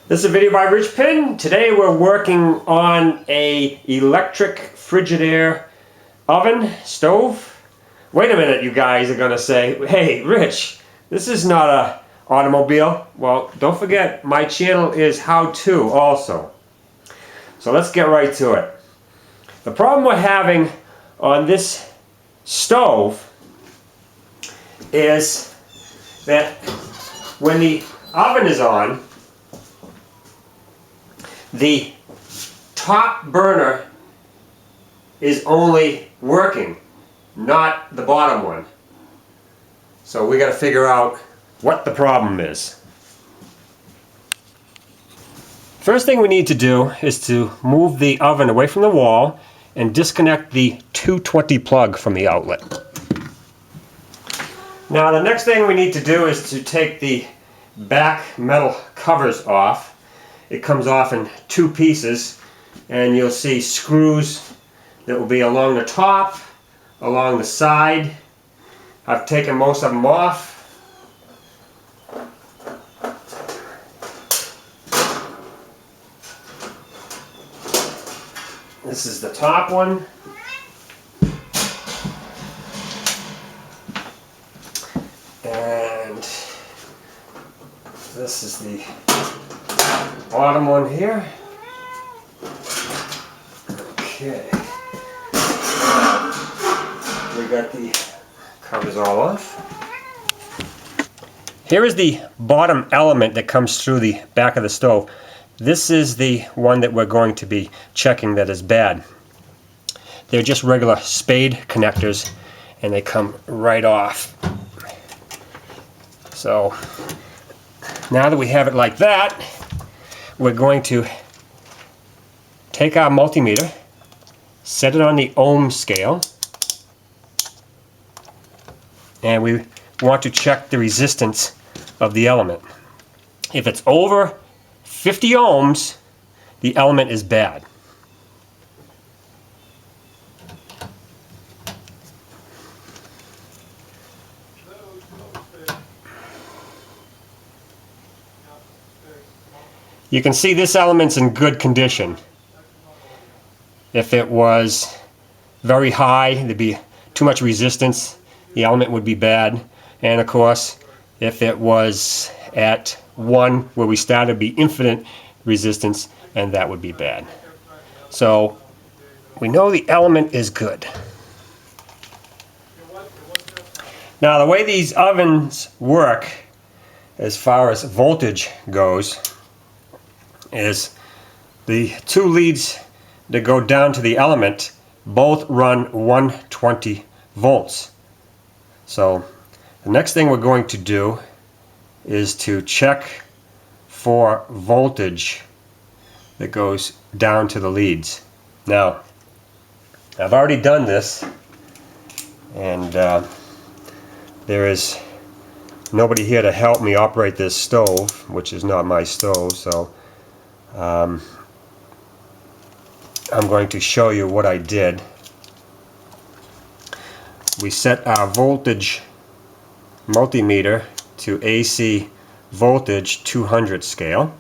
This is a video by Rich Pin. Today we're working on a electric Frigidaire oven stove. Wait a minute, you guys are gonna say, hey Rich, this is not a automobile. Well, don't forget my channel is how to also. So let's get right to it. The problem we're having on this stove is that when the oven is on, the top burner is only working, not the bottom one. So we got to figure out what the problem is. First thing we need to do is to move the oven away from the wall and disconnect the 220 plug from the outlet. Now the next thing we need to do is to take the back metal covers off. It comes off in two pieces, and you'll see screws that will be along the top, along the side. I've taken most of them off. This is the top one. And this is the bottom one here. Okay. We got the covers all off. Here is the bottom element that comes through the back of the stove. This is the one that we're going to be checking that is bad. They're just regular spade connectors and they come right off. So now that we have it like that, we're going to take our multimeter, set it on the ohm scale, and we want to check the resistance of the element. If it's over 50 ohms, the element is bad. You can see this element's in good condition. If it was very high, there'd be too much resistance, the element would be bad. And of course, if it was at 1 where we started, it'd be infinite resistance, and that would be bad. So we know the element is good. Now the way these ovens work as far as voltage goes is the two leads that go down to the element both run 120 volts. So the next thing we're going to do is to check for voltage that goes down to the leads. Now I've already done this, and there is nobody here to help me operate this stove, which is not my stove, so I'm going to show you what I did. We set our voltage multimeter to AC voltage 200 scale,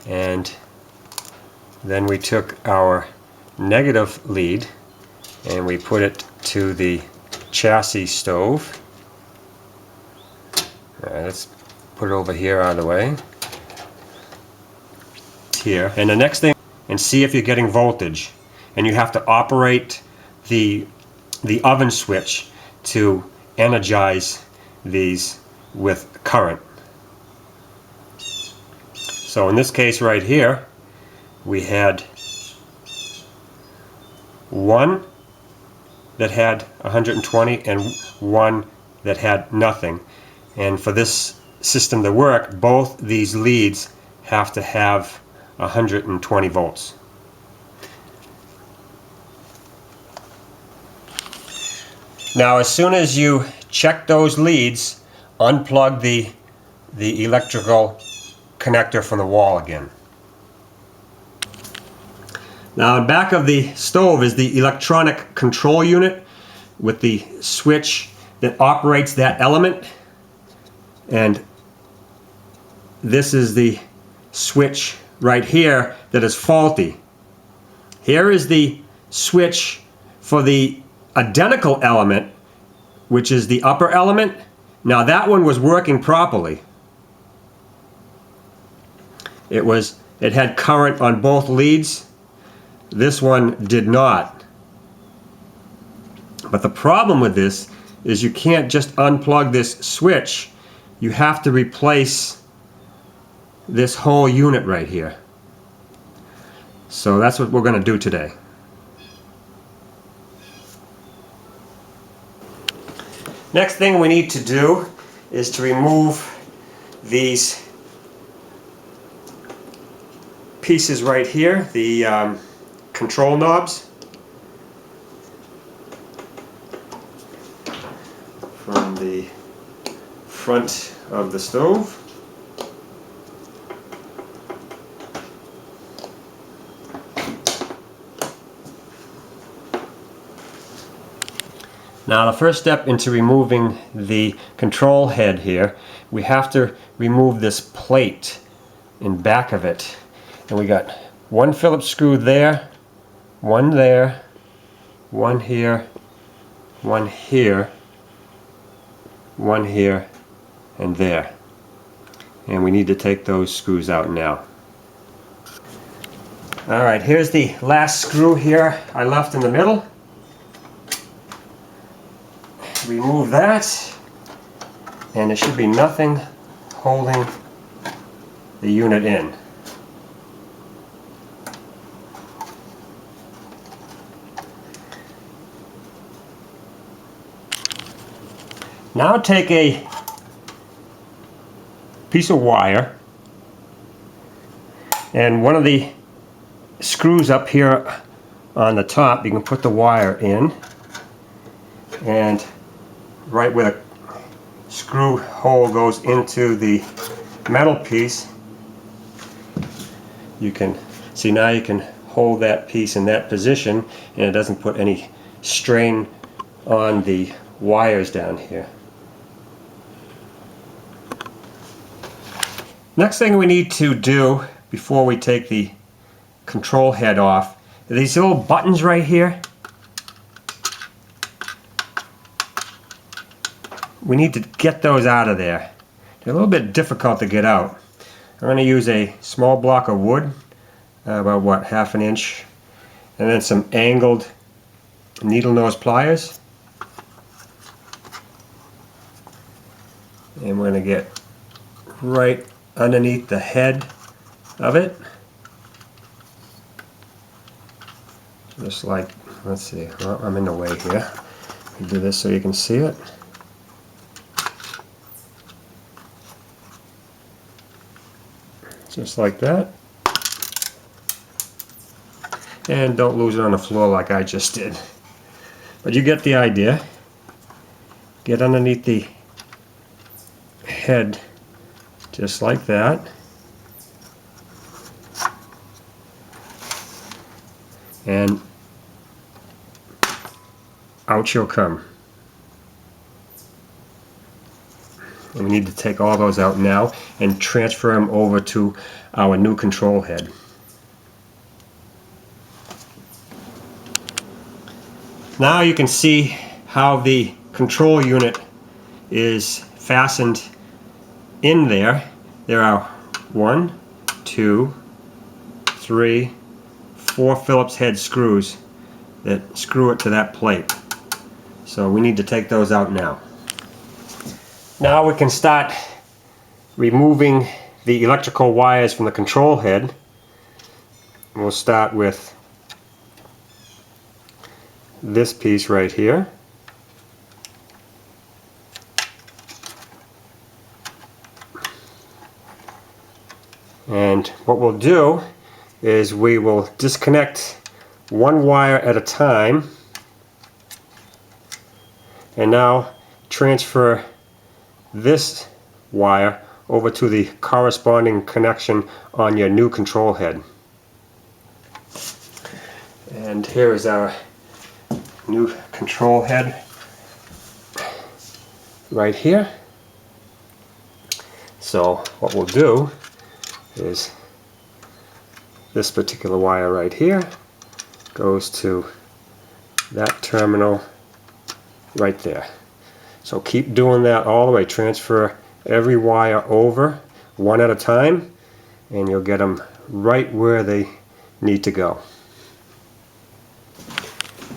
and then we took our negative lead and we put it to the chassis stove. Alright, let's put it over here out of the way. Here. And the next thing, and see if you're getting voltage. And you have to operate the oven switch to energize these with current. So in this case right here, we had one that had 120 and one that had nothing. And for this system to work, both these leads have to have 120 volts. Now as soon as you check those leads, unplug the electrical connector from the wall again. Now in back of the stove is the electronic control unit with the switch that operates that element, and this is the switch right here that is faulty. Here is the switch for the identical element, which is the upper element. Now that one was working properly. It had current on both leads. This one did not. But the problem with this is you can't just unplug this switch. You have to replace this whole unit right here. So that's what we're going to do today. Next thing we need to do is to remove these pieces right here, the control knobs, from the front of the stove. Now the first step into removing the control head here, we have to remove this plate in back of it. And we got one Phillips screw there, one here, one here, one here, and there. And we need to take those screws out now. Alright, here's the last screw here I left in the middle. Remove that, and there should be nothing holding the unit in. Now take a piece of wire and one of the screws up here on the top, you can put the wire in, and right where the screw hole goes into the metal piece, you can see now you can hold that piece in that position and it doesn't put any strain on the wires down here. Next thing we need to do before we take the control head off, these little buttons right here, we need to get those out of there. They're a little bit difficult to get out. I'm going to use a small block of wood, about what, ½ an inch, and then some angled needle nose pliers. And we're going to get right underneath the head of it. Just like, let's see, well, I'm in the way here. I'll do this so you can see it. Just like that. And don't lose it on the floor like I just did. But you get the idea. Get underneath the head just like that. And out you'll come. And we need to take all those out now and transfer them over to our new control head. Now you can see how the control unit is fastened in there. There are 1, 2, 3, 4 Phillips head screws that screw it to that plate. So we need to take those out now. Now we can start removing the electrical wires from the control head. We'll start with this piece right here. And what we'll do is we will disconnect one wire at a time and now transfer this wire over to the corresponding connection on your new control head. And here is our new control head right here. So what we'll do is this particular wire right here goes to that terminal right there. So keep doing that all the way. Transfer every wire over one at a time, and you'll get them right where they need to go.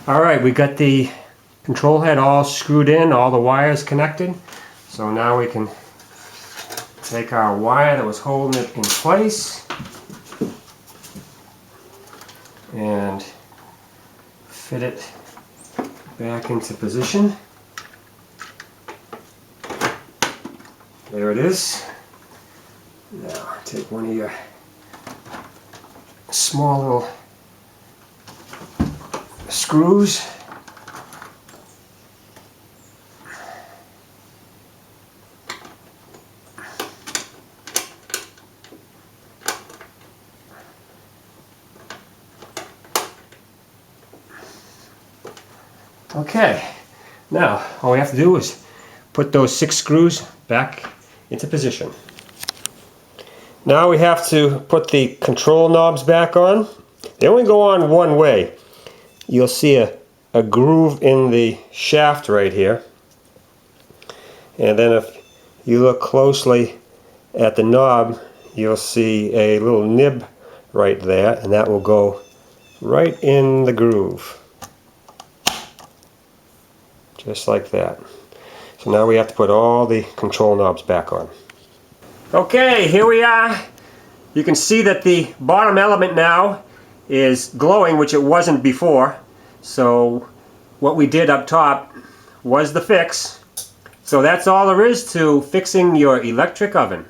Alright, we got the control head all screwed in, all the wires connected. So now we can take our wire that was holding it in place and fit it back into position. There it is. Now take one of your small little screws . Okay, now all we have to do is put those 6 screws back into position. Now we have to put the control knobs back on. They only go on one way. You'll see a groove in the shaft right here. And then if you look closely at the knob, you'll see a little nib right there, and that will go right in the groove. Just like that. So now we have to put all the control knobs back on. Okay, here we are. You can see that the bottom element now is glowing, which it wasn't before. So what we did up top was the fix. So that's all there is to fixing your electric oven.